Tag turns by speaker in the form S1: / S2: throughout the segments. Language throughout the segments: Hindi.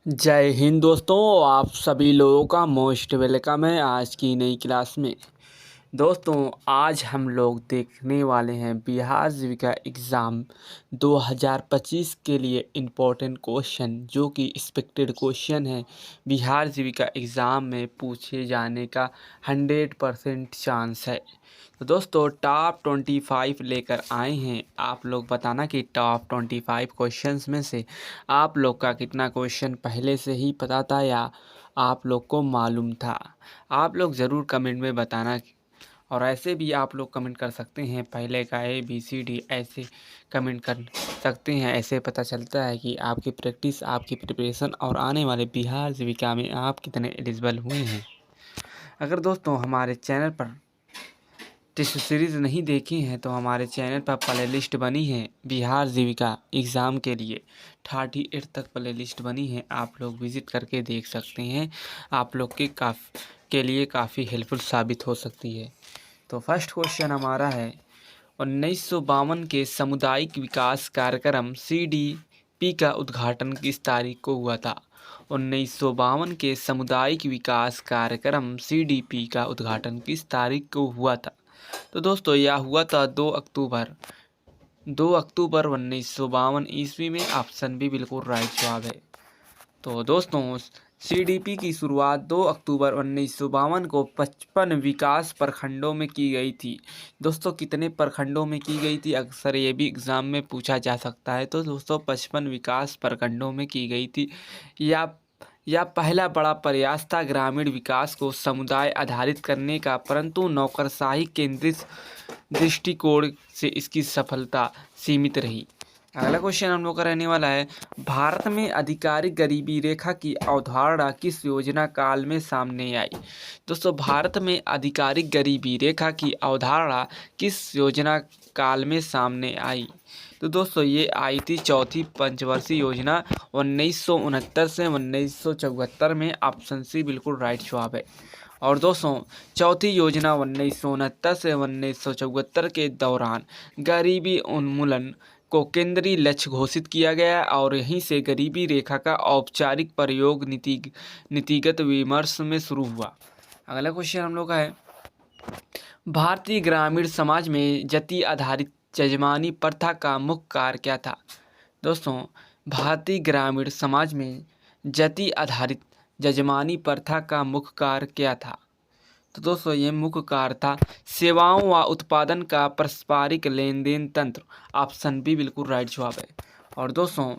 S1: जय हिंद दोस्तों, आप सभी लोगों का मोस्ट वेलकम है आज की नई क्लास में। दोस्तों, आज हम लोग देखने वाले हैं बिहार जीविका एग्ज़ाम 2025 के लिए इम्पोर्टेंट क्वेश्चन, जो कि एक्सपेक्टेड क्वेश्चन है। बिहार जीविका एग्ज़ाम में पूछे जाने का 100% चांस है। तो दोस्तों, टॉप 25 लेकर आए हैं। आप लोग बताना कि टॉप 25 क्वेश्चंस में से आप लोग का कितना क्वेश्चन पहले से ही पता था या आप लोग को मालूम था। आप लोग ज़रूर कमेंट में बताना। और ऐसे भी आप लोग कमेंट कर सकते हैं, पहले का ABCD ऐसे कमेंट कर सकते हैं। ऐसे पता चलता है कि आपकी प्रैक्टिस, आपकी प्रिपरेशन और आने वाले बिहार जीविका में आप कितने एलिजिबल हुए हैं। अगर दोस्तों हमारे चैनल पर टेस्ट सीरीज़ नहीं देखे हैं तो हमारे चैनल पर प्ले लिस्ट बनी है बिहार जीविका एग्ज़ाम के लिए 38 तक प्ले लिस्ट बनी है। आप लोग विज़िट करके देख सकते हैं। आप लोग के लिए काफ़ी हेल्पफुल साबित हो सकती है। तो फर्स्ट क्वेश्चन हमारा है, 1952 के सामुदायिक विकास कार्यक्रम CDP का उद्घाटन किस तारीख को हुआ था। 1952 के सामुदायिक विकास कार्यक्रम CDP का उद्घाटन किस तारीख को हुआ था। तो दोस्तों, यह हुआ था 2 अक्टूबर 1952 ईस्वी में। ऑप्शन भी बिल्कुल राइट जवाब है। तो दोस्तों, CDP की शुरुआत 2 अक्टूबर 1952 को 55 विकास प्रखंडों में की गई थी। दोस्तों, कितने प्रखंडों में की गई थी, अक्सर ये भी एग्ज़ाम में पूछा जा सकता है। तो दोस्तों, 55 विकास प्रखंडों में की गई थी। यह पहला बड़ा प्रयास था ग्रामीण विकास को समुदाय आधारित करने का, परंतु नौकरशाही केंद्रित दृष्टिकोण से इसकी सफलता सीमित रही। अगला क्वेश्चन हम लोग का रहने वाला है, भारत में आधिकारिक गरीबी रेखा की अवधारणा किस योजना काल में सामने आई। दोस्तों, भारत में आधिकारिक गरीबी रेखा की अवधारणा किस योजना काल में सामने आई। तो दोस्तों, ये आई थी चौथी पंचवर्षीय योजना 1969 से 1974 में। ऑप्शन सी बिल्कुल राइट जवाब है। और दोस्तों, चौथी योजना 1969 से 1974 के दौरान गरीबी उन्मूलन को केंद्रीय लक्ष्य घोषित किया गया और यहीं से गरीबी रेखा का औपचारिक प्रयोग नीतिगत विमर्श में शुरू हुआ। अगला क्वेश्चन हम लोग का है, भारतीय ग्रामीण समाज में जाति आधारित जजमानी प्रथा का मुख्य कार्य क्या था। दोस्तों, भारतीय ग्रामीण समाज में जाति आधारित जजमानी प्रथा का मुख्य कार्य क्या था। तो दोस्तों, ये मुख्य कार्य था सेवाओं व उत्पादन का पारस्परिक लेन देन तंत्र। ऑप्शन बी बिल्कुल राइट जवाब है। और दोस्तों,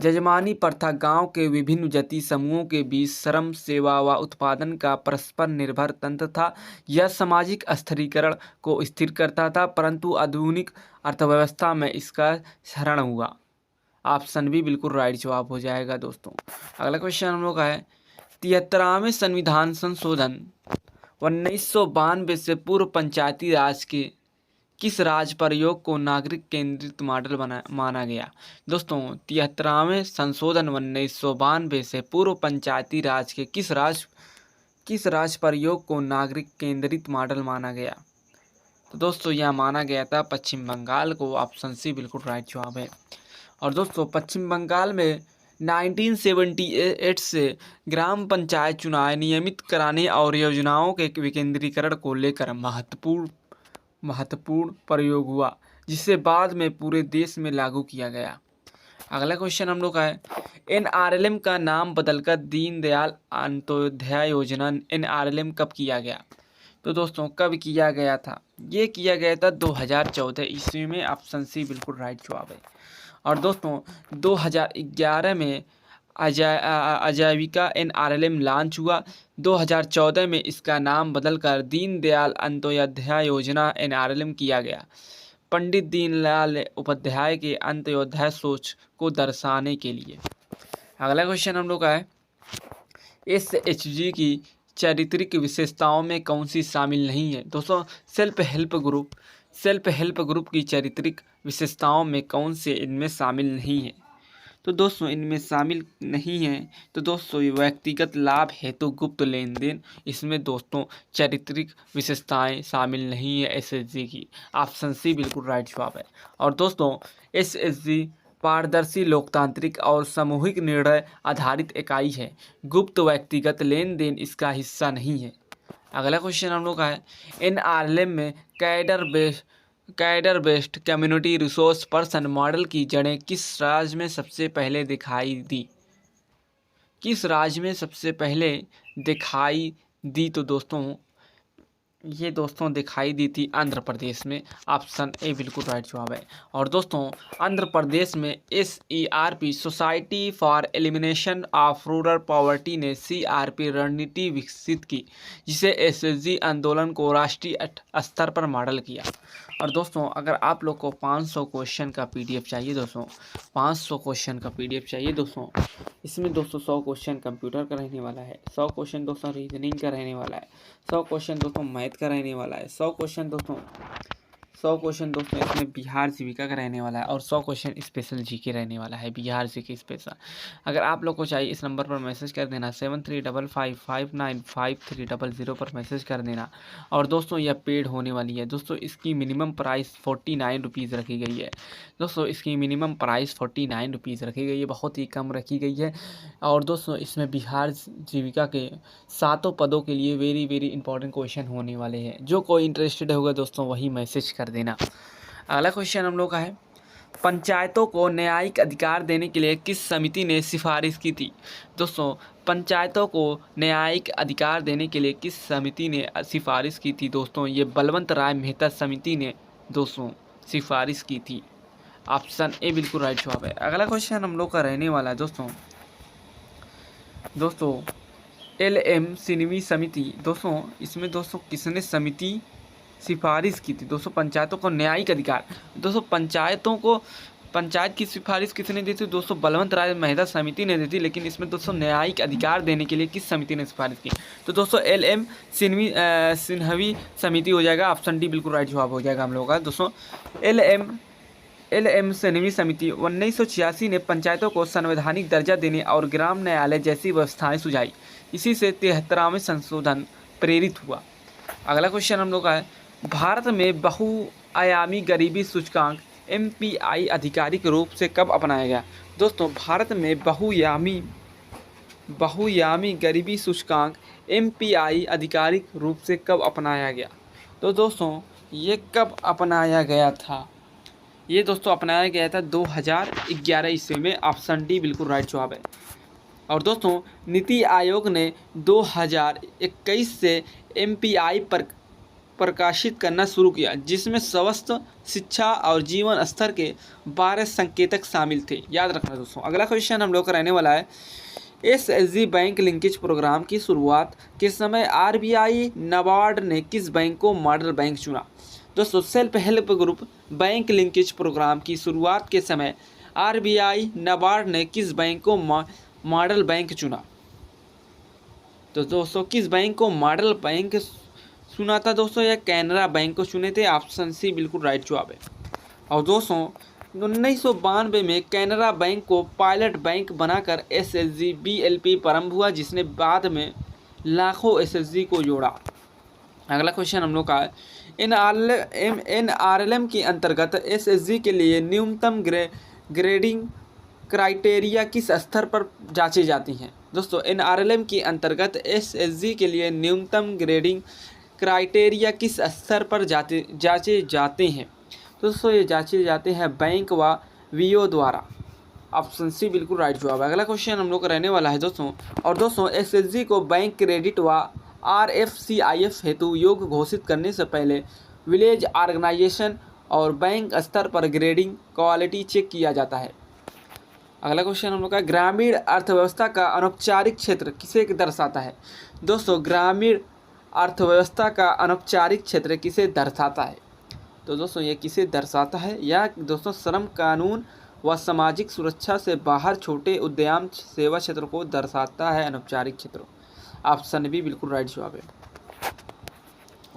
S1: जजमानी प्रथा गांव के विभिन्न जाति समूहों के बीच श्रम, सेवा व उत्पादन का परस्पर निर्भर तंत्र था। यह सामाजिक स्थिरीकरण को स्थिर करता था, परंतु आधुनिक अर्थव्यवस्था में इसका क्षरण हुआ। ऑप्शन बी बिल्कुल राइट जवाब हो जाएगा। दोस्तों, अगला क्वेश्चन हम लोग का है, 73वें संविधान संशोधन 1992 से पूर्व पंचायती राज के किस राज प्रयोग को नागरिक केंद्रित मॉडल माना गया। दोस्तों, 73वें संशोधन 1992 से पूर्व पंचायती राज के किस राज प्रयोग को नागरिक केंद्रित मॉडल माना गया। तो दोस्तों, यह माना गया था पश्चिम बंगाल को। ऑप्शन सी बिल्कुल राइट जवाब है। और दोस्तों, पश्चिम बंगाल में 1978 से ग्राम पंचायत चुनाव नियमित कराने और योजनाओं के विकेंद्रीकरण को लेकर महत्वपूर्ण प्रयोग हुआ, जिसे बाद में पूरे देश में लागू किया गया। अगला क्वेश्चन हम लोग का है, NRLM का नाम बदलकर दीनदयाल अंत्योदय योजना NRLM कब किया गया। तो दोस्तों, कब किया गया था, ये किया गया था 2014 ईस्वी में। ऑप्शन सी बिल्कुल राइट जवाब है। और दोस्तों, 2011 में आजीविका NRLM लॉन्च हुआ। 2014 में इसका नाम बदलकर दीनदयाल अंत्योदय योजना NRLM किया गया, पंडित दीनदयाल उपाध्याय के अंत्योदय सोच को दर्शाने के लिए। अगला क्वेश्चन हम लोग का है, SHG की चारित्रिक विशेषताओं में कौन सी शामिल नहीं है। दोस्तों, सेल्फ हेल्प ग्रुप की चारित्रिक विशेषताओं में कौन से इनमें शामिल नहीं है। तो दोस्तों, इनमें शामिल नहीं है। तो दोस्तों, ये व्यक्तिगत लाभ हेतु गुप्त लेन देन, इसमें दोस्तों चारित्रिक विशेषताएं शामिल नहीं है SHG की। ऑप्शन सी बिल्कुल राइट जवाब है। और दोस्तों, SHG पारदर्शी, लोकतांत्रिक और सामूहिक निर्णय आधारित इकाई है। गुप्त व्यक्तिगत लेन देन इसका हिस्सा नहीं है। अगला क्वेश्चन हम लोग का है, NRLM में cadre based community resource person model की जड़ें किस राज्य में सबसे पहले दिखाई दी? किस राज्य में सबसे पहले दिखाई दी? तो दोस्तों ये दोस्तों दिखाई दी थी आंध्र प्रदेश में। ऑप्शन ए बिल्कुल राइट जवाब है। और दोस्तों आंध्र प्रदेश में SERP society for elimination of rural poverty ने CRP रणनीति विकसित की, जिसे SSG आंदोलन को राष्ट्रीय स्तर पर मॉडल किया। और दोस्तों अगर आप लोग को 500 क्वेश्चन का PDF चाहिए दोस्तों, 500 क्वेश्चन का PDF चाहिए दोस्तों, इसमें दोस्तों 100 क्वेश्चन कंप्यूटर का रहने वाला है, 100 क्वेश्चन दोस्तों रीजनिंग का रहने वाला है, 100 क्वेश्चन दोस्तों मैथ का रहने वाला है, 100 क्वेश्चन दोस्तों इसमें बिहार जीविका का रहने वाला है, और 100 क्वेश्चन स्पेशल GK रहने वाला है, बिहार GK स्पेशल। अगर आप लोग को चाहिए इस नंबर पर मैसेज कर देना, 7355595300 पर मैसेज कर देना। और दोस्तों यह पेड होने वाली है दोस्तों, इसकी मिनिमम प्राइस 49 रुपीज़ रखी गई है दोस्तों, इसकी मिनिमम प्राइस 49 रुपीज़ रखी गई है, बहुत ही कम रखी गई है। और दोस्तों इसमें बिहार जीविका के 7 पदों के लिए वेरी वेरी इंपॉर्टेंट क्वेश्चन होने वाले हैं। जो कोई इंटरेस्टेड होगा दोस्तों वही मैसेज कर देना। अगला क्वेश्चन हम लोग का है, पंचायतों को न्यायिक अधिकार देने के लिए किस समिति ने सिफारिश की थी? दोस्तों पंचायतों को न्यायिक अधिकार देने के लिए किस समिति ने सिफारिश की थी? दोस्तों ये बलवंत राय मेहता समिति ने दोस्तों सिफारिश की थी। ऑप्शन ए बिल्कुल राइट जवाब है। अगला क्वेश्चन हम लोग का रहने वाला है दोस्तों LM सिन्वी समिति, दोस्तों इसमें दोस्तों किसने समिति सिफारिश की थी? दोस्तों पंचायतों को न्यायिक अधिकार, दोस्तों पंचायत की सिफारिश किसने दी थी? दोस्तों बलवंत राय मेहता समिति ने दी थी, लेकिन इसमें दोस्तों न्यायिक अधिकार देने के लिए किस समिति ने सिफारिश की? तो दोस्तों LM सिन्हवी समिति हो जाएगा। ऑप्शन डी बिल्कुल राइट जवाब हो जाएगा हम लोगों का। दोस्तों LM सिन्हवी समिति 1986 ने पंचायतों को संवैधानिक दर्जा देने और ग्राम न्यायालय जैसी व्यवस्थाएं सुझाई। इसी से 73वां संशोधन प्रेरित हुआ। अगला क्वेश्चन हम लोग का है, भारत में बहुआयामी गरीबी सूचकांक MPI आधिकारिक रूप से कब अपनाया गया? दोस्तों भारत में बहुआयामी गरीबी सूचकांक MPI आधिकारिक रूप से कब अपनाया गया? तो दोस्तों ये कब अपनाया गया था? ये दोस्तों अपनाया गया था 2011 ईस्वी में। ऑप्शन डी बिल्कुल राइट जवाब है। और दोस्तों नीति आयोग ने 2021 से MPI पर प्रकाशित करना शुरू किया, जिसमें स्वास्थ्य, शिक्षा और जीवन स्तर के 12 संकेतक शामिल थे। याद रखना दोस्तों। अगला क्वेश्चन हम लोग का रहने वाला है, SSG बैंक लिंकेज प्रोग्राम की शुरुआत के समय RBI नाबार्ड ने किस बैंक को मॉडल बैंक चुना? दोस्तों self help group bank linkage programme की शुरुआत के समय RBI नाबार्ड ने किस बैंक को मॉडल बैंक चुना? तो दोस्तों किस बैंक को मॉडल बैंक चुना था? दोस्तों यह कैनरा बैंक को चुने थे। ऑप्शन सी बिल्कुल राइट जवाब है। और दोस्तों 1992 में कैनरा बैंक को पायलट बैंक बनाकर SSG BLP प्रारंभ हुआ, जिसने बाद में लाखों SSG को जोड़ा। अगला क्वेश्चन हम लोग का है, NRLM के अंतर्गत SSG के लिए न्यूनतम ग्रेडिंग क्राइटेरिया किस स्तर पर जांचे जाती हैं? दोस्तों NRLM के अंतर्गत SSG के लिए न्यूनतम ग्रेडिंग क्राइटेरिया किस स्तर पर जांचे जाते हैं? दोस्तों ये जांचे जाते हैं बैंक व VO द्वारा। ऑप्शन सी बिल्कुल राइट जवाब है। अगला क्वेश्चन हम लोग का रहने वाला है दोस्तों, और दोस्तों SSG को बैंक क्रेडिट व RFCIF हेतु योग्य घोषित करने से पहले विलेज ऑर्गेनाइजेशन और बैंक स्तर पर ग्रेडिंग क्वालिटी चेक किया जाता है। अगला क्वेश्चन हम लोग का, ग्रामीण अर्थव्यवस्था का अनौपचारिक क्षेत्र किसे दर्शाता है? दोस्तों ग्रामीण अर्थव्यवस्था का अनौपचारिक क्षेत्र किसे दर्शाता है? तो दोस्तों ये किसे दर्शाता है? या दोस्तों श्रम कानून व सामाजिक सुरक्षा से बाहर छोटे उद्यम सेवा क्षेत्र को दर्शाता है अनौपचारिक क्षेत्र। ऑप्शन बी बिल्कुल राइट जवाब है।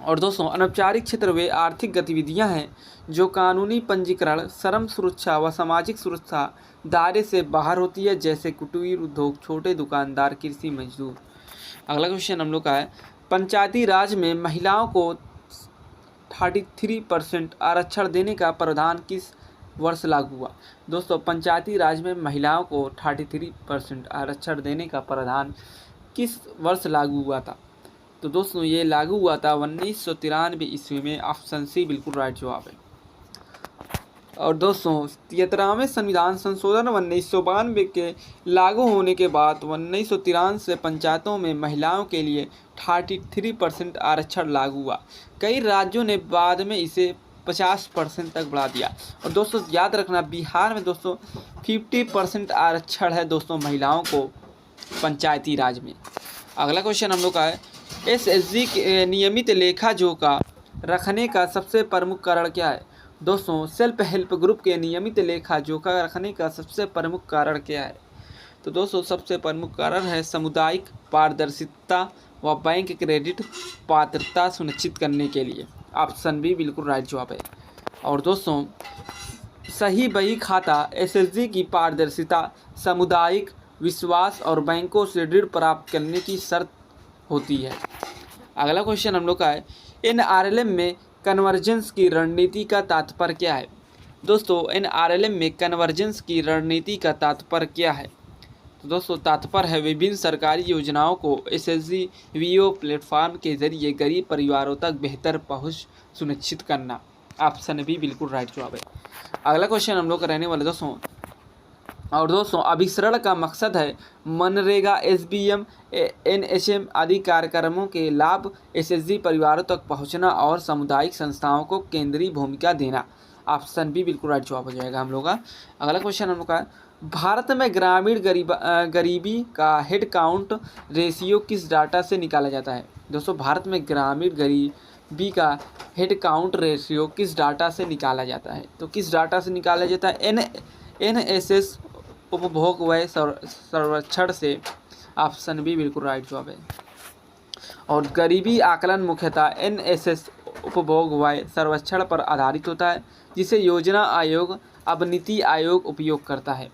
S1: और दोस्तों अनौपचारिक क्षेत्र वे आर्थिक गतिविधियां हैं जो कानूनी पंजीकरण, श्रम सुरक्षा व सामाजिक सुरक्षा दायरे से बाहर होती है, जैसे कुटीर उद्योग, छोटे दुकानदार, कृषि मजदूर। अगला क्वेश्चन हम लोग का है, पंचायती राज में महिलाओं को 33% आरक्षण देने का प्रावधान किस वर्ष लागू हुआ? दोस्तों पंचायती राज में महिलाओं को 33% आरक्षण देने का प्रावधान किस वर्ष लागू हुआ था? तो दोस्तों ये लागू हुआ था 1993 ईस्वी में। ऑप्शन सी बिल्कुल राइट जवाब है। और दोस्तों 73वें संविधान संशोधन 1992 के लागू होने के बाद 1993 से पंचायतों में महिलाओं के लिए 33% आरक्षण लागू हुआ। कई राज्यों ने बाद में इसे 50% तक बढ़ा दिया। और दोस्तों याद रखना, बिहार में दोस्तों 50% आरक्षण है दोस्तों महिलाओं को पंचायती राज में। अगला क्वेश्चन हम लोग का है, एसएचजी के नियमित लेखा जोखा रखने का सबसे प्रमुख कारण क्या है? दोस्तों सेल्फ हेल्प ग्रुप के नियमित लेखा जोखा रखने का सबसे प्रमुख कारण क्या है? तो दोस्तों सबसे प्रमुख कारण है सामुदायिक पारदर्शिता व बैंक क्रेडिट पात्रता सुनिश्चित करने के लिए। ऑप्शन बी बिल्कुल राइट जवाब है। और दोस्तों सही बही खाता एसएचजी की पारदर्शिता, सामुदायिक विश्वास और बैंकों से ऋण प्राप्त करने की शर्त होती है। अगला क्वेश्चन हम लोग का है, एनआरएलएम में कन्वर्जेंस की रणनीति का तात्पर्य क्या है? दोस्तों एनआरएलएम में कन्वर्जेंस की रणनीति का तात्पर्य क्या है? तो दोस्तों तात्पर्य है विभिन्न सरकारी योजनाओं को एसएचजी वीओ प्लेटफॉर्म के जरिए गरीब परिवारों तक बेहतर पहुंच सुनिश्चित करना। ऑप्शन बी बिल्कुल राइट जवाब है। अगला क्वेश्चन हम लोग का रहने वाले दोस्तों अभिसरण का मकसद है मनरेगा, एसबीएम, एनएचएम आदि कार्यक्रमों के लाभ एसएचजी परिवारों तक पहुंचना और सामुदायिक संस्थाओं को केंद्रीय भूमिका देना। ऑप्शन बी बिल्कुल राइट जवाब हो जाएगा हम लोग का। अगला क्वेश्चन हम लोग का, भारत में ग्रामीण गरीबी का हेड काउंट रेशियो किस डाटा से निकाला जाता है? दोस्तों भारत में ग्रामीण गरीबी का हेड काउंट रेशियो किस डाटा से निकाला जाता है? तो किस डाटा से निकाला जाता है? एनएसएस उपभोग व्यय सर्वेक्षण से। ऑप्शन बी बिल्कुल राइट जवाब है। और गरीबी आकलन मुख्यतः एनएसएस उपभोग व्यय सर्वेक्षण पर आधारित होता है, जिसे योजना आयोग अब नीति आयोग उपयोग करता है।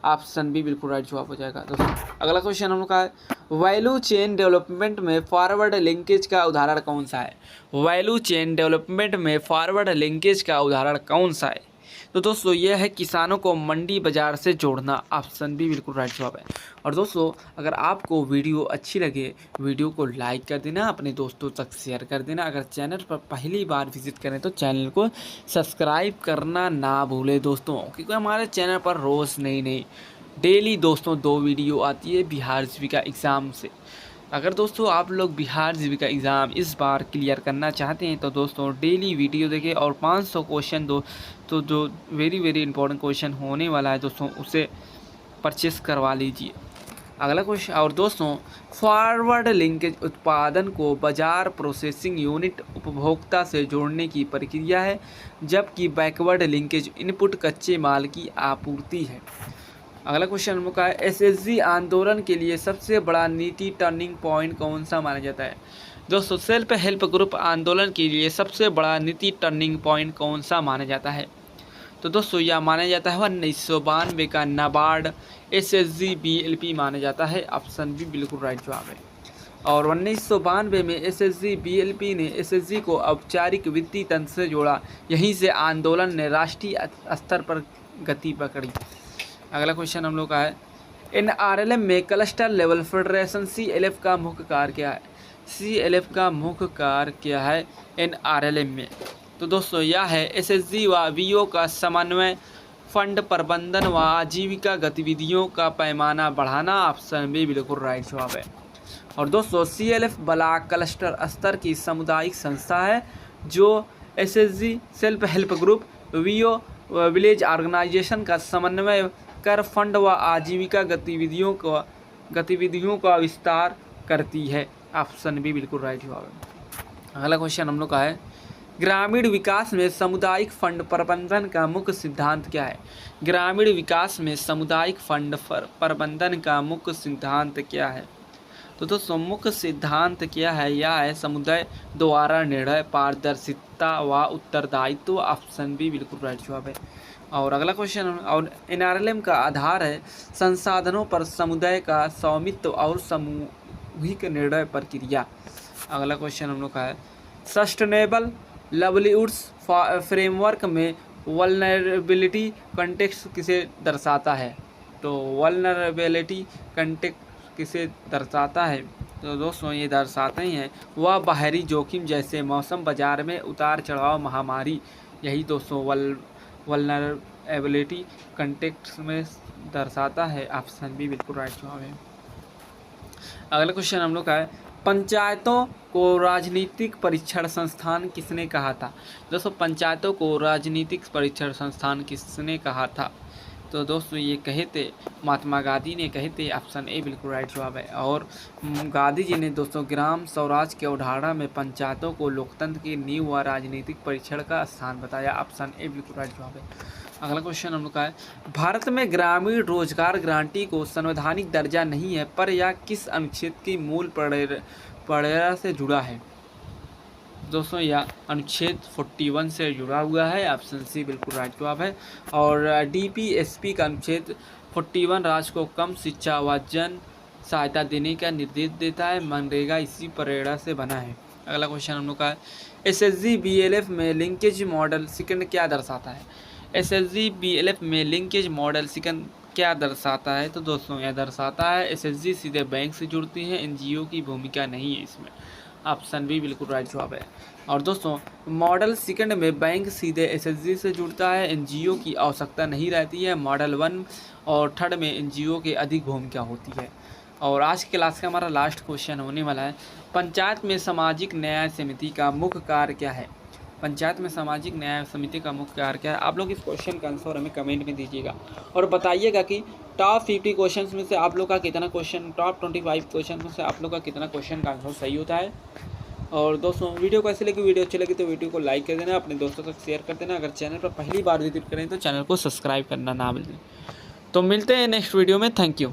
S1: ऑप्शन बी बिल्कुल राइट जवाब हो जाएगा दोस्तों। अगला क्वेश्चन हम लोग का है, वैल्यू चेन डेवलपमेंट में फॉरवर्ड लिंकेज का उदाहरण कौन सा है? वैल्यू चेन डेवलपमेंट में फॉरवर्ड लिंकेज का उदाहरण कौन सा है? तो दोस्तों यह है किसानों को मंडी बाजार से जोड़ना। ऑप्शन बी बिल्कुल राइट जवाब है। और दोस्तों अगर आपको वीडियो अच्छी लगे, वीडियो को लाइक कर देना, अपने दोस्तों तक शेयर कर देना। अगर चैनल पर पहली बार विजिट करें तो चैनल को सब्सक्राइब करना ना भूलें दोस्तों, क्योंकि हमारे चैनल पर रोज़ नई डेली दोस्तों 2 वीडियो आती है बिहार जीविका एग्ज़ाम से। अगर दोस्तों आप लोग बिहार जीविका एग्ज़ाम इस बार क्लियर करना चाहते हैं तो दोस्तों डेली वीडियो देखें और 500 क्वेश्चन दो तो जो वेरी इंपॉर्टेंट क्वेश्चन होने वाला है दोस्तों उसे परचेस करवा लीजिए। अगला क्वेश्चन, और दोस्तों फॉरवर्ड लिंकेज उत्पादन को बाजार प्रोसेसिंग यूनिट उपभोक्ता से जोड़ने की प्रक्रिया है, जबकि बैकवर्ड लिंकेज इनपुट कच्चे माल की आपूर्ति है। अगला क्वेश्चन हम का है, एसएचजी आंदोलन के लिए सबसे बड़ा नीति टर्निंग पॉइंट कौन सा माना जाता है? दोस्तों सेल्फ हेल्प ग्रुप आंदोलन के लिए सबसे बड़ा नीति टर्निंग पॉइंट कौन सा माना जाता है? तो दोस्तों यह माना जाता है 1992 का नाबार्ड एसएचजी बीएलपी माना जाता है। ऑप्शन बी बिल्कुल राइट जवाब है। और 1992 में एसएचजी बीएलपी ने एसएचजी को औपचारिक वित्तीय तंत्र से जोड़ा। यहीं से आंदोलन ने राष्ट्रीय स्तर पर गति पकड़ी। अगला क्वेश्चन हम लोग का है, एनआरएलएम में क्लस्टर लेवल फेडरेशन सीएलएफ का मुख्य कार्य क्या है? सीएलएफ का मुख्य कार्य क्या है एनआरएलएम में? तो दोस्तों यह है एसएचजी व वीओ का समन्वय, फंड प्रबंधन व आजीविका गतिविधियों का पैमाना बढ़ाना। ऑप्शन बी बिल्कुल राइट जवाब है। और दोस्तों सीएलएफ ब्लॉक क्लस्टर स्तर की सामुदायिक संस्था है जो SHG, self help group, VO, village organisation का समन्वय कर फंड व आजीविका गतिविधियों का विस्तार करती है। ऑप्शन बी बिल्कुल राइट जवाब है। अगला क्वेश्चन हम लोग का है, ग्रामीण विकास में सामुदायिक फंड प्रबंधन का मुख्य सिद्धांत क्या है? ग्रामीण विकास में सामुदायिक फंड प्रबंधन का मुख्य सिद्धांत क्या है? तो दोस्तों मुख्य सिद्धांत क्या है? यह है समुदाय द्वारा निर्णय, पारदर्शिता व उत्तरदायित्व। ऑप्शन बी बिल्कुल राइट जवाब है। और अगला क्वेश्चन, और एनआरएलएम का आधार है संसाधनों पर समुदाय का स्वामित्व और सामूहिक निर्णय प्रक्रिया। अगला क्वेश्चन हम लोग का है, सस्टेनेबल लाइवलीहुड्स फ्रेमवर्क में वल्नरेबिलिटी कंटेक्स्ट किसे दर्शाता है? तो वल्नरेबिलिटी कंटेक्स्ट किसे दर्शाता है? तो दोस्तों ये दर्शाते ही हैं वह बाहरी जोखिम जैसे मौसम, बाजार में उतार चढ़ाव, महामारी। यही दोस्तों वल्नरेबिलिटी कंटेक्स्ट में दर्शाता है। ऑप्शन बी बिल्कुल राइट जवाब है। अगला क्वेश्चन हम लोग का है, पंचायतों को राजनीतिक परीक्षण संस्थान किसने कहा था? दोस्तों पंचायतों को राजनीतिक परीक्षण संस्थान किसने कहा था? तो दोस्तों ये कहे थे महात्मा गांधी ने कहे थे। ऑप्शन ए बिल्कुल राइट जवाब है। और गांधी जी ने दोस्तों ग्राम स्वराज के अवधारणा में पंचायतों को लोकतंत्र की नींव व राजनीतिक परीक्षण का स्थान बताया। ऑप्शन ए बिल्कुल राइट जवाब है। अगला क्वेश्चन हम लोग का है, भारत में ग्रामीण रोजगार गारंटी को संवैधानिक दर्जा नहीं है पर यह किस अनुच्छेद की मूल प्रेरणा से जुड़ा है? दोस्तों यह अनुच्छेद 41 से जुड़ा हुआ है। ऑप्शन सी बिल्कुल राइट जवाब है। और डीपीएसपी का अनुच्छेद 41 राज्य को कम शिक्षा व जन सहायता देने का निर्देश देता है। मनरेगा इसी प्रेरणा से बना है। अगला क्वेश्चन हम लोग का है, एसएसजी बीएलएफ में लिंकेज मॉडल सेकंड क्या दर्शाता है? एसएसजी बीएलएफ में लिंकेज मॉडल सेकंड क्या दर्शाता है? तो दोस्तों यह दर्शाता है एसएसजी सीधे बैंक से जुड़ती है, एनजीओ की भूमिका नहीं है इसमें। ऑप्शन बी बिल्कुल राइट जवाब है। और दोस्तों मॉडल सेकंड में बैंक सीधे एसएसजी से जुड़ता है, एनजीओ की आवश्यकता नहीं रहती है। मॉडल 1 और 3 में एनजीओ की अधिक भूमिका होती है। और आज की क्लास का हमारा लास्ट क्वेश्चन होने वाला है, पंचायत में सामाजिक न्याय समिति का मुख्य कार्य क्या है? पंचायत में सामाजिक न्याय समिति का मुख्य कार्य क्या है? आप लोग इस क्वेश्चन का आंसर हमें कमेंट में दीजिएगा और बताइएगा कि टॉप 50 क्वेश्चन में से आप लोग का कितना क्वेश्चन, टॉप 25 क्वेश्चन में से आप लोग का कितना क्वेश्चन का आंसर सही होता है। और दोस्तों वीडियो को ऐसे लगी, वीडियो अच्छी लगी तो वीडियो को लाइक कर देना, अपने दोस्तों तक शेयर कर देना। अगर चैनल पर पहली बार विजिट करें तो चैनल को सब्सक्राइब करना ना भूलें। तो मिलते हैं नेक्स्ट वीडियो में। Thank you.